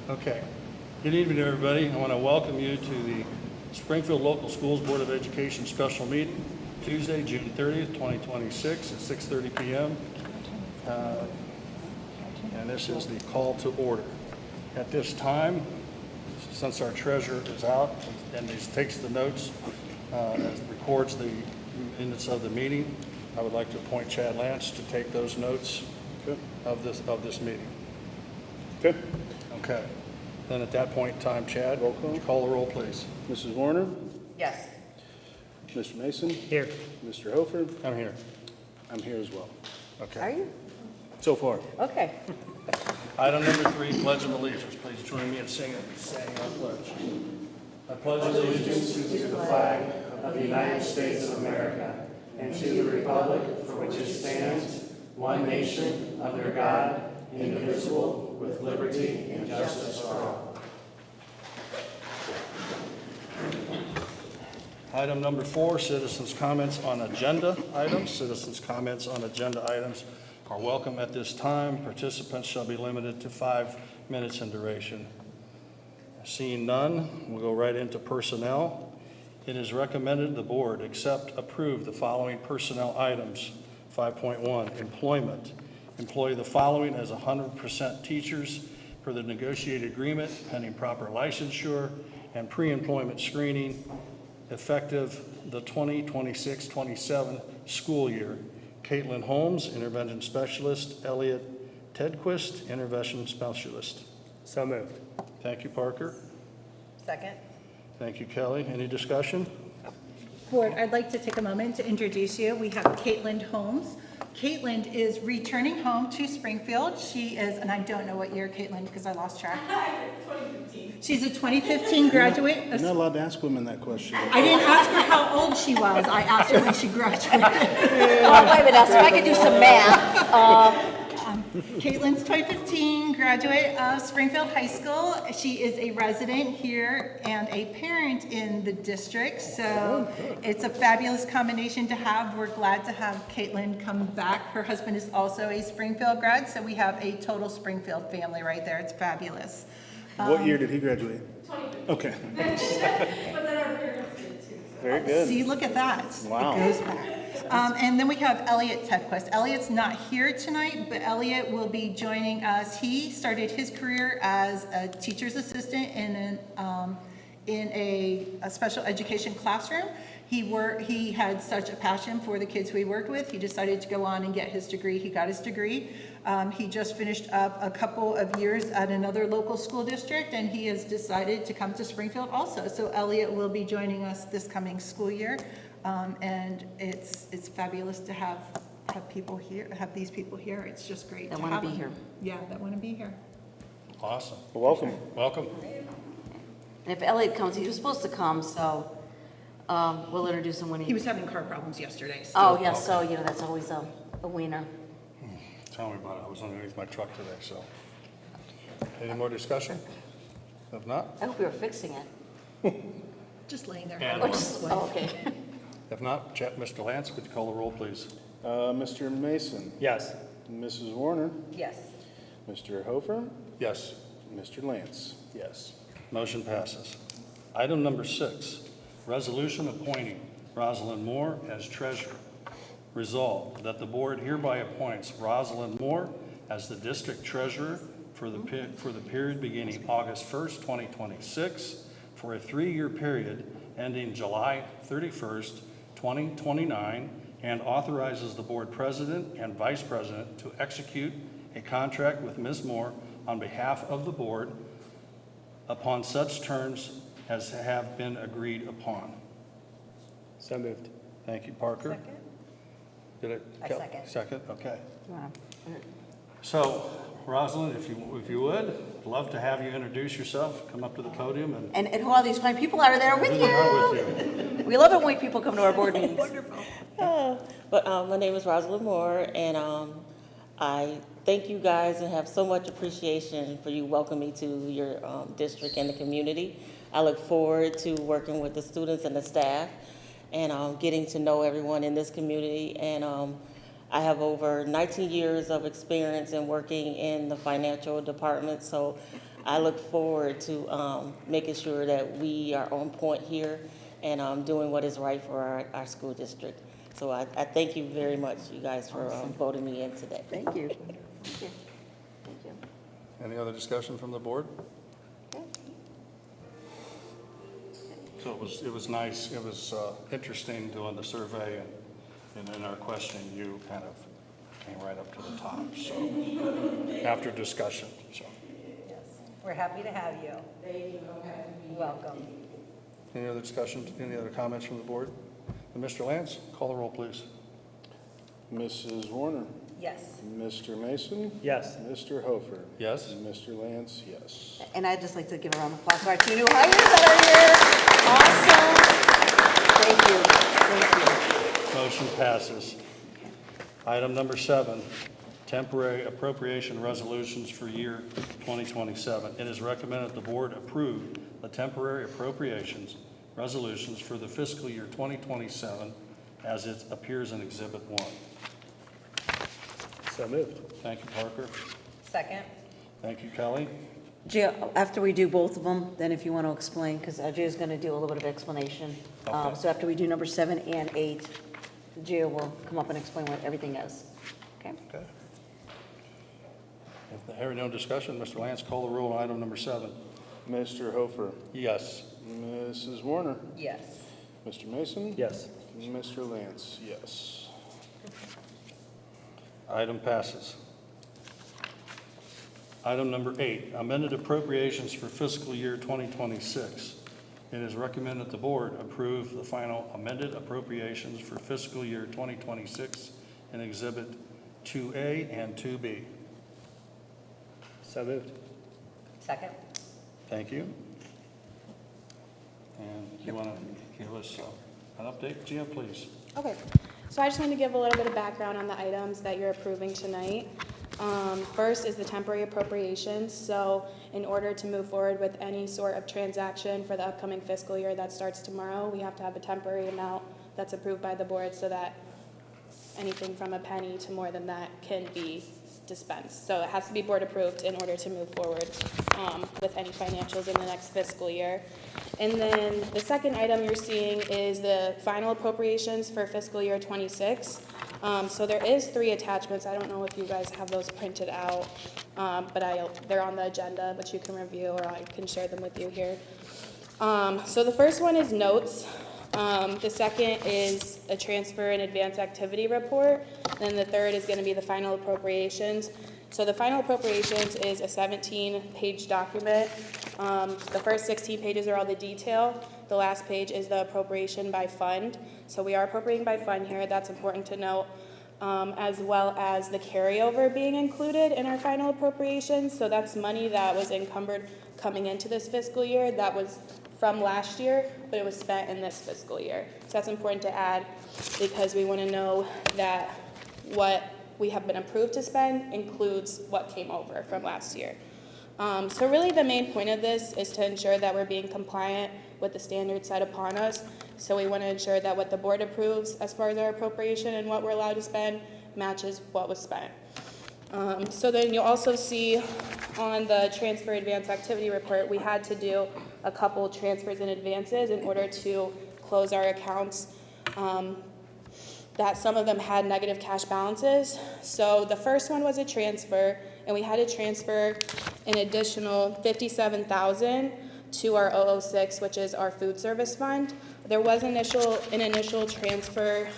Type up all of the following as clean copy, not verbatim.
Okay. Good evening, everybody. I want to welcome you to the Springfield Local Schools Board of Education special meeting, Tuesday, June 30th, 2026 at 6:30 p.m. And this is the call to order. At this time, since our treasurer is out and he takes the notes, records the minutes of the meeting, I would like to appoint Chad Lance to take those notes of this meeting. Okay. Okay. Then at that point in time, Chad, Roll call. would you call the roll, please? Mrs. Warner? Yes. Mr. Mason? Here. Mr. Hofer? I'm here. I'm here as well. Okay. Are you? So far. Okay. Item number 3, Pledge of Allegiance. Please join me in saying our pledge. I pledge allegiance to the flag of the United States of America and to the republic for which it stands, one nation, under God, indivisible, with liberty and justice for all. Item number 4, citizens' comments on agenda items. Citizens' comments on agenda items are welcome at this time. Participants shall be limited to 5 minutes in duration. Seeing none, we'll go right into personnel. It is recommended the board approve the following personnel items. 5.1, employment. Employ the following as 100% teachers per the negotiated agreement pending proper licensure and pre-employment screening effective the 2026-27 school year. Caitlin Holmes, intervention specialist. Elliot Tedquist, intervention specialist. So moved. Thank you, Parker. Second. Thank you, Kelly. Any discussion? Board, I'd like to take a moment to introduce you. We have Caitlin Holmes. Caitlin is returning home to Springfield. She is, and I don't know what year, Caitlin, because I lost track. 2015. She's a 2015 graduate. You're not allowed to ask women that question. I didn't ask her how old she was. I asked her when she graduated. Oh, wait a minute, so I can do some math. Caitlin's 2015 graduate of Springfield High School. She is a resident here and a parent in the district, so it's a fabulous combination to have. We're glad to have Caitlin come back. Her husband is also a Springfield grad, so we have a total Springfield family right there. It's fabulous. What year did he graduate? 20. Okay. But then our parents did too. Very good. See, look at that. Wow. It goes back. And then we have Elliot Tedquist. Elliot's not here tonight, but Elliot will be joining us. He started his career as a teacher's assistant in a special education classroom. He had such a passion for the kids who he worked with. He decided to go on and get his degree. He got his degree. He just finished up a couple of years at another local school district, and he has decided to come to Springfield also. So Elliot will be joining us this coming school year. And it's fabulous to have people here, have these people here. It's just great That to wanna have be them. here. Yeah, that want to be here. Awesome. Well, welcome. Welcome. And if Elliot comes, he was supposed to come, so we'll introduce him when He he. was having car problems yesterday. So. Oh, yes, so, that's always a winner. Tell me about it. I was underneath my truck today, so. Any more discussion? If not, I hope we were fixing it. Just laying there. And- Or just, okay. if not, Mr. Lance, could you call the roll, please? Mr. Mason? Yes. Mrs. Warner? Yes. Mr. Hofer? Yes. Mr. Lance? Yes. Motion passes. Item number 6, resolution appointing Rosalind Moore as treasurer. Resolved that the board hereby appoints Rosalind Moore as the district treasurer for the period beginning August 1st, 2026, for a 3-year period ending July 31st, 2029, and authorizes the board president and vice president to execute a contract with Ms. Moore on behalf of the board upon such terms as have been agreed upon. So moved. Thank you, Parker. Second. Did it? I second. Second, okay. You wanna- So, Rosalind, if you would, love to have you introduce yourself, come up to the podium and. And who all these fine people are there with Who they are you? with you. We love it when people come to our board meetings. But my name is Rosalind Moore, and I thank you guys and have so much appreciation for you welcoming me to your district and the community. I look forward to working with the students and the staff and getting to know everyone in this community. And I have over 19 years of experience in working in the financial department, so I look forward to making sure that we are on point here and doing what is right for our school district. So I thank you very much, you guys, for voting me in today. Thank you. Thank you. Thank you. Any other discussion from the board? So it was nice, it was interesting doing the survey, and in our question, you kind of came right up to the top, so, after discussion, so. We're happy to have you. Welcome. Any other discussion, any other comments from the board? And Mr. Lance, call the roll, please. Mrs. Warner, Yes. Mr. Mason, Yes. Mr. Hofer. Yes? And Mr. Lance, yes. And I'd just like to give a round of applause to our two new hires that are here. Awesome. Thank you. Motion passes. Item number 7, temporary appropriation resolutions for year 2027. It is recommended the board approve the temporary appropriations resolutions for the fiscal year 2027 as it appears in Exhibit 1. So moved. Thank you, Parker. Second? Thank you, Kelly. Gia, after we do both of them, then if you want to explain, because Gia's going to do a little bit of explanation. Okay. So after we do number 7 and 8, Gia will come up and explain what everything is. Okay? Okay. If there are no discussion, Mr. Lance, call the roll on item number 7. Mr. Hofer, Yes. Mrs. Warner, Yes. Mr. Mason. Yes. And Mr. Lance, yes. Item passes. Item number 8, amended appropriations for fiscal year 2026. It is recommended the board approve the final amended appropriations for fiscal year 2026 in Exhibit 2A and 2B. So moved. Second? Thank you. And you want to give us an update, Gia, please? Okay, so I just wanted to give a little bit of background on the items that you're approving tonight. First is the temporary appropriations. So in order to move forward with any sort of transaction for the upcoming fiscal year that starts tomorrow, we have to have a temporary amount that's approved by the board so that anything from a penny to more than that can be dispensed. So it has to be board approved in order to move forward with any financials in the next fiscal year. And then the second item you're seeing is the final appropriations for fiscal year 26. So there is 3 attachments. I don't know if you guys have those printed out, but they're on the agenda, but you can review or I can share them with you here. So the first one is notes. The second is a transfer and advance activity report. And then the third is going to be the final appropriations. So the final appropriations is a 17-page document. The first 16 pages are all the detail. The last page is the appropriation by fund. So we are appropriating by fund here. That's important to note. As well as the carryover being included in our final appropriations. So that's money that was encumbered coming into this fiscal year that was from last year, but it was spent in this fiscal year. So that's important to add because we want to know that what we have been approved to spend includes what came over from last year. So really the main point of this is to ensure that we're being compliant with the standards set upon us. So we want to ensure that what the board approves as far as our appropriation and what we're allowed to spend matches what was spent. So then you'll also see on the transfer advance activity report, we had to do a couple transfers and advances in order to close our accounts. That some of them had negative cash balances. So the first one was a transfer, and we had to transfer an additional $57,000 to our 006, which is our food service fund. There was an initial transfer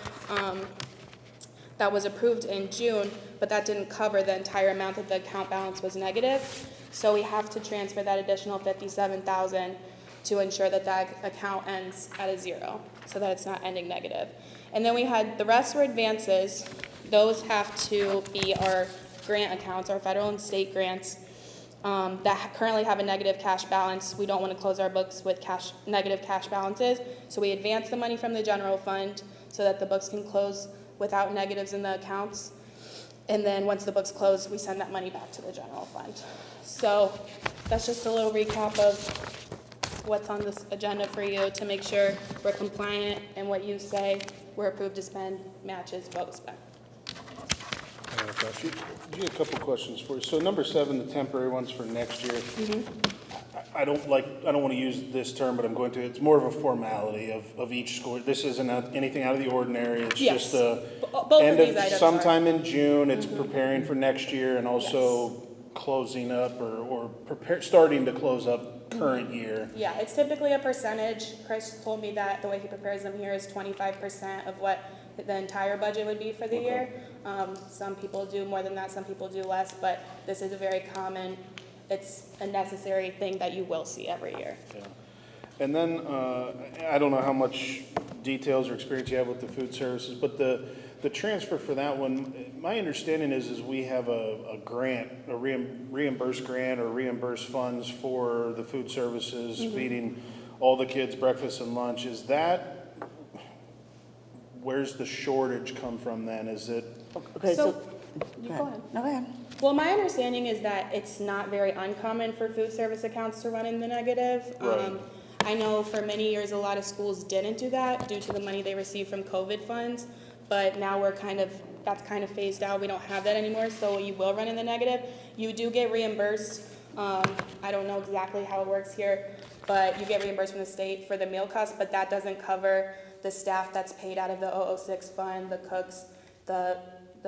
that was approved in June, but that didn't cover the entire amount that the account balance was negative. So we have to transfer that additional $57,000 to ensure that that account ends at a 0, so that it's not ending negative. And then we had, the rest were advances. Those have to be our grant accounts, our federal and state grants that currently have a negative cash balance. We don't want to close our books with negative cash balances. So we advance the money from the general fund so that the books can close without negatives in the accounts. And then once the books close, we send that money back to the general fund. So that's just a little recap of what's on this agenda for you to make sure we're compliant and what you say we're approved to spend matches what was spent. other questions? Gee, a couple questions for you. So number 7, the temporary ones for next year. I don't want to use this term, but I'm going to. It's more of a formality of each school. This isn't anything out of the ordinary. It's Yes. just a Both end of these items are. sometime in June. It's preparing for next year and also closing up starting to close up current year. Yeah, it's typically a percentage. Chris told me that the way he prepares them here is 25% of what the entire budget would be for the year. Some people do more than that, some people do less, but this is a very common, it's a necessary thing that you will see every year. Yeah. And then, I don't know how much details or experience you have with the food services, but the transfer for that one, my understanding is we have a grant, a reimbursed grant or reimbursed funds for the food services, feeding all the kids breakfast and lunch. Is that, where's the shortage come from then? Is it? Okay, So, so, you go ahead. no, go ahead. Well, my understanding is that it's not very uncommon for food service accounts to run in the negative. Right. I know for many years, a lot of schools didn't do that due to the money they received from COVID funds, but now that's kind of phased out. We don't have that anymore, so you will run in the negative. You do get reimbursed. I don't know exactly how it works here, but you get reimbursed from the state for the meal costs, but that doesn't cover the staff that's paid out of the 006 fund, the cooks, the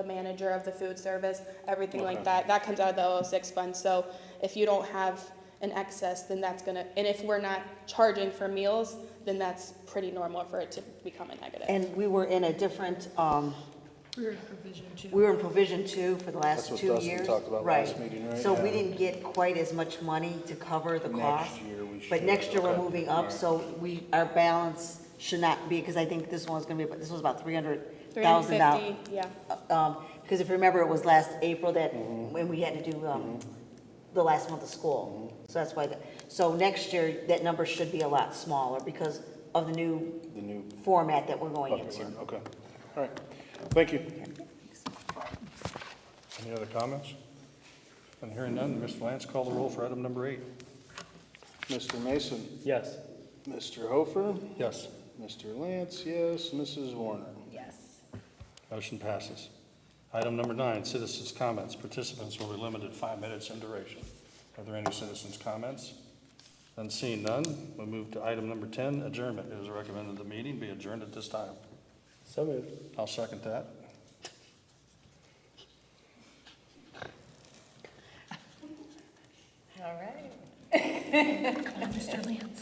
manager of the food service, everything like that. That comes out of the 006 fund. So if you don't have an excess, then that's gonna, and if we're not charging for meals, then that's pretty normal for it to become a negative. And we were in a different, We were in provision too. we were in provision 2 for the last That's what 2 Dustin years. talked about last meeting, right? So Yeah. we didn't get quite as much money to cover the Next cost. year we should. But next year we're Okay. moving up, All right. so our balance should not be, because I think this one's gonna be, this was about $300,000. 350, yeah. Because if you remember, it was last April that, when we had to do, the last month of school. So that's why, so next year, that number should be a lot smaller because of the new The new format that we're going bucket into. line. Okay. All right. Thank you. Any other comments? And hearing none, Mr. Lance, call the roll for item number 8. Mr. Mason, Yes. Mr. Hofer, Yes, Mr. Lance, yes, Mrs. Warner. Yes. motion passes. Item number 9, citizens' comments. Participants will be limited to 5 minutes in duration. Are there any citizens' comments? Then seeing none, we'll move to item number 10, adjournment. It is recommended the meeting be adjourned at this time. So moved. I'll second that. All right.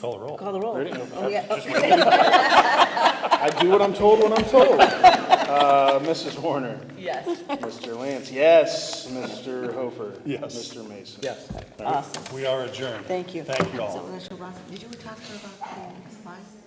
Call the roll. Call the roll. Ready? Oh, yeah. I do what I'm told when I'm told. Mrs. Warner, Yes. Mr. Lance, yes, Mr. Hofer. Yes. Mr. Mason. Yes. Awesome. We are adjourned. Thank you. Thank you all. So, Mr. Ross, did you talk to her about the slides?